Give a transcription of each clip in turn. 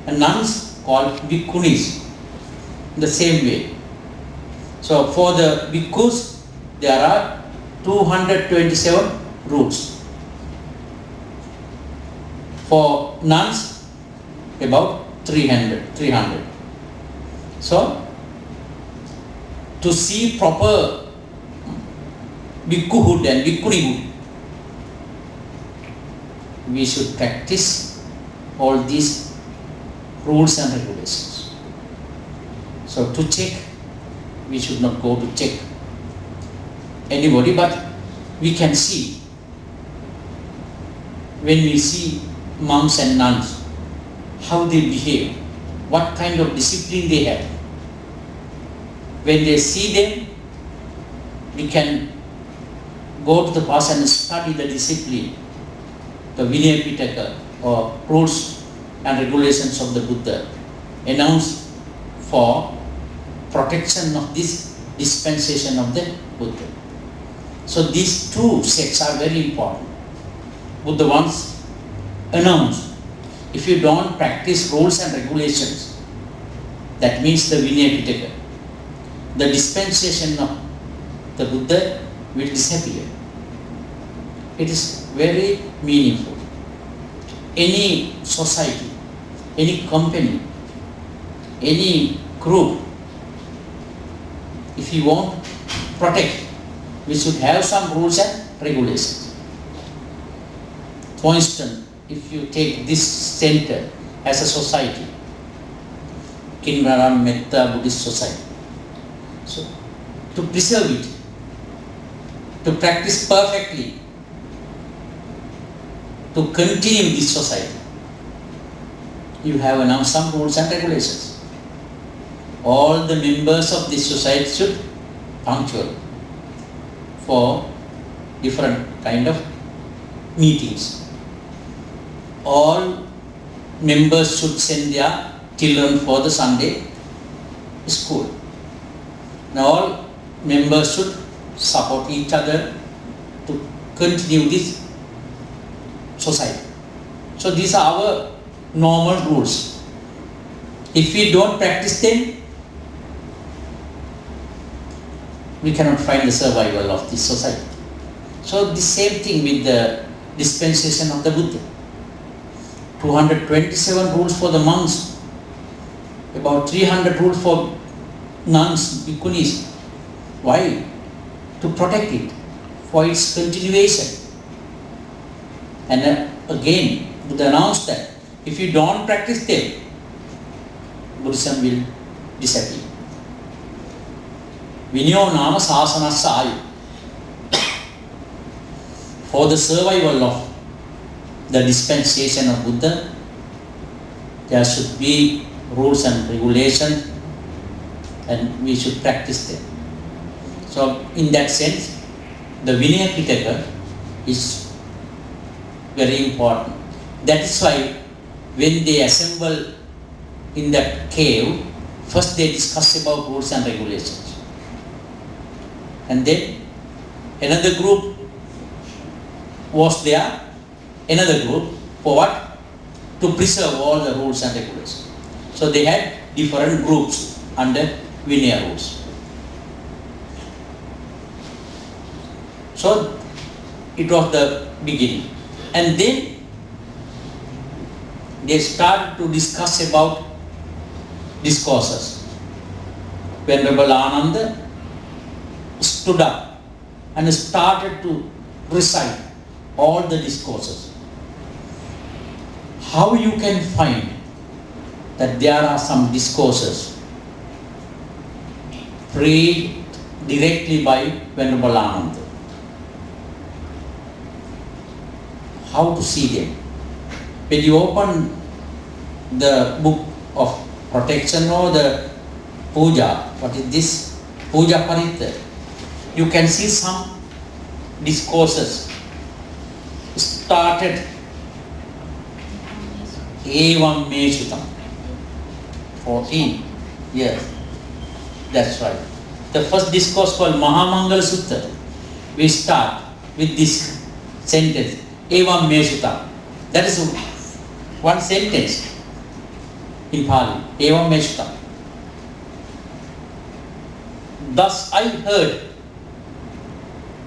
and nuns called bhikkhunis in the same way. So for the bhikkhus, there are 227 rules. For nuns, about 300. So to see proper bhikkhuhood and bhikkhunihood, we should practice all these rules and regulations. So to check, we should not go to check anybody, but we can see when we see monks and nuns, how they behave, what kind of discipline they have. When they see them, we can go to the past and study the discipline, the Vinaya Pitaka or rules and regulations of the Buddha announced for protection of this dispensation of the Buddha. So these two sects are very important. Buddha once announced, if you don't practice rules and regulations, that means the Vinaya Pitaka, the dispensation of the Buddha will disappear. It is very meaningful. Any society, any company, any group, if you want to protect, we should have some rules and regulations. For instance, if you take this center as a society, Kinraram Metta Buddhist Society, so to preserve it, to practice perfectly, to continue this society, you have announced some rules and regulations. All the members of this society should punctual for different kind of meetings. All members should send their children for the Sunday school. Now all members should support each other to continue this society. So these are our normal rules. If we don't practice them, we cannot find the survival of this society. So the same thing with the dispensation of the Buddha. 227 rules for the monks, about 300 rules for nuns, bhikkhunis. Why? To protect it, for its continuation. And again, Buddha announced that if you don't practice them, Buddhism will disappear. Vinyo nama sasanassa ayu. For the survival of the dispensation of Buddha, there should be rules and regulations, and we should practice them. So in that sense, the Vinaya Pitaka is very important. That is why when they assemble in that cave, first they discuss about rules and regulations. And then another group was there, another group for what? To preserve all the rules and regulations. So they had different groups under Vinaya rules. So it was the beginning. And then they started to discuss about discourses. Venerable Ananda stood up and started to recite all the discourses. How you can find that there are some discourses read directly by Venerable Ananda? How to see them? When you open the book of protection or the puja, what is this? Puja Paritta. You can see some discourses started Evam Meshutam. 14. Yes, that's right. The first discourse called Mahamangala Sutta. We start with this sentence, Evam Meshutam. That is one sentence. in Pali. Evam Meshta. Thus I heard.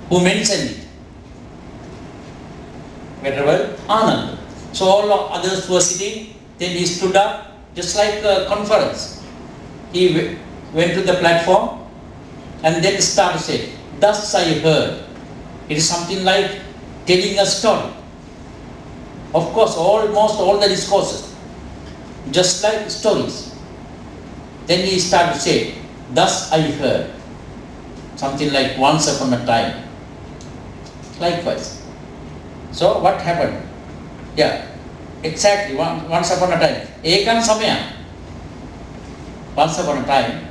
Who mentioned it? Venerable Ananda. So all others were sitting. Then he stood up, just like a conference. He went to the platform and then started saying, thus I heard. It is something like telling a story. Of course, almost all the discourses, just like stories. Then he started to say, thus I heard. Something like once upon a time. Likewise. So what happened? Yeah, exactly, once upon a time. Ekan samaya. Once upon a time,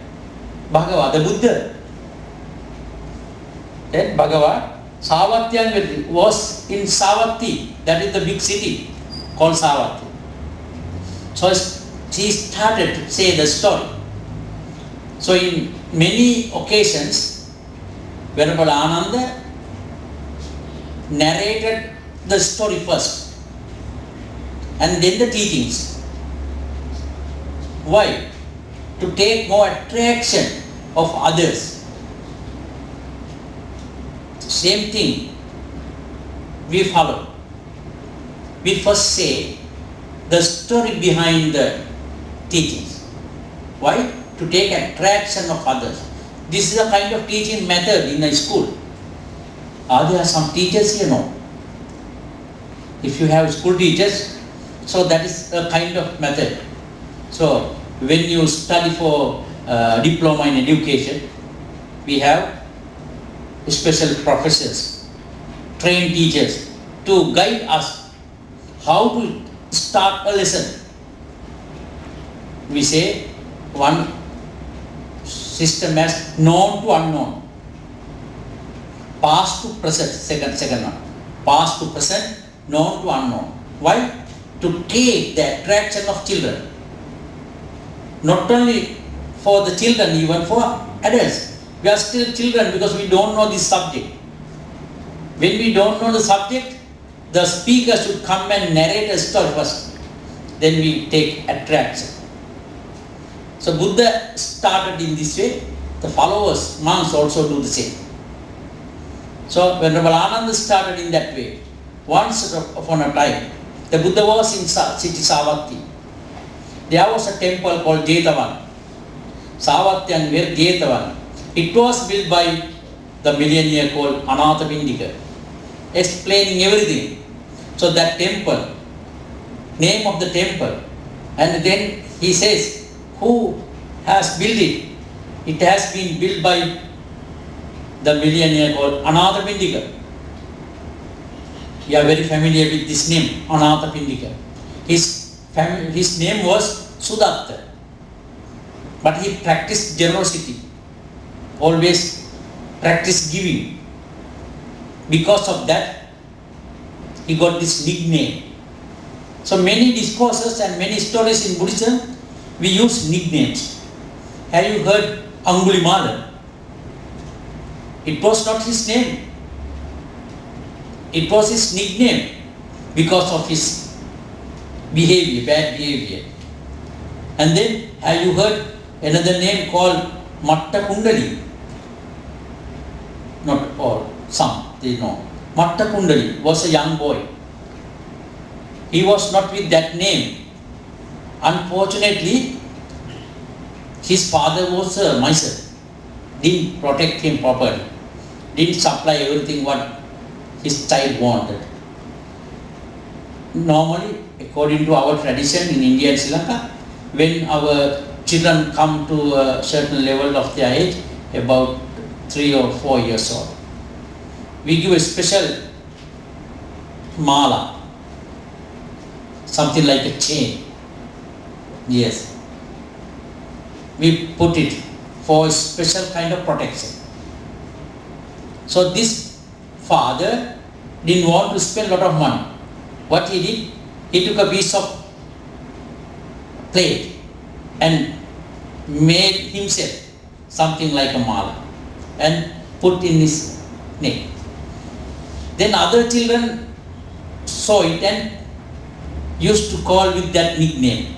Bhagava, the Buddha. Then Bhagava, Savatyan was in Savatthi, that is the big city called Savatthi. So he started to say the story. So in many occasions, Venerable Ananda narrated the story first and then the teachings. Why? To take more attraction of others. Same thing we follow. We first say the story behind the teachings. Why? To take attraction of others. This is a kind of teaching method in a school. Are there some teachers here? No. If you have school teachers, so that is a kind of method. So when you study for diploma in education, we have special professors, trained teachers to guide us how to start a lesson. We say one system as known to unknown, past to present, second one, past to present, known to unknown. Why? To take the attraction of children. Not only for the children, even for adults. We are still children because we don't know this subject. When we don't know the subject, the speaker should come and narrate a story first. Then we take attraction. So Buddha started in this way. The followers, monks also do the same. So Venerable Ananda started in that way. Once upon a time, the Buddha was in city Savatthi. There was a temple called Jetavan. Savatyan where Jetavan. It was built by the millionaire called Anathapindika, explaining everything. So that temple, name of the temple, and then he says, who has built it? It has been built by the millionaire called Anathapindika. You are very familiar with this name, Anathapindika. His name was Sudatta, but he practiced generosity, always practiced giving. Because of that, he got this nickname. So many discourses and many stories in Buddhism, we use nicknames. Have you heard Angulimala? It was not his name. It was his nickname because of his behavior, bad behavior. And then have you heard another name called Matta Kundali? Not all, some they know. Matta Kundali was a young boy. He was not with that name. Unfortunately, his father was a miser. Didn't protect him properly. Didn't supply everything what his child wanted. Normally, according to our tradition in India and Sri Lanka, when our children come to a certain level of their age, about 3 or 4 years old, we give a special mala, something like a chain. Yes. We put it for a special kind of protection. So this father didn't want to spend a lot of money. What he did, he took a piece of plate and made himself something like a mala and put in his neck. Then other children saw it and used to call with that nickname.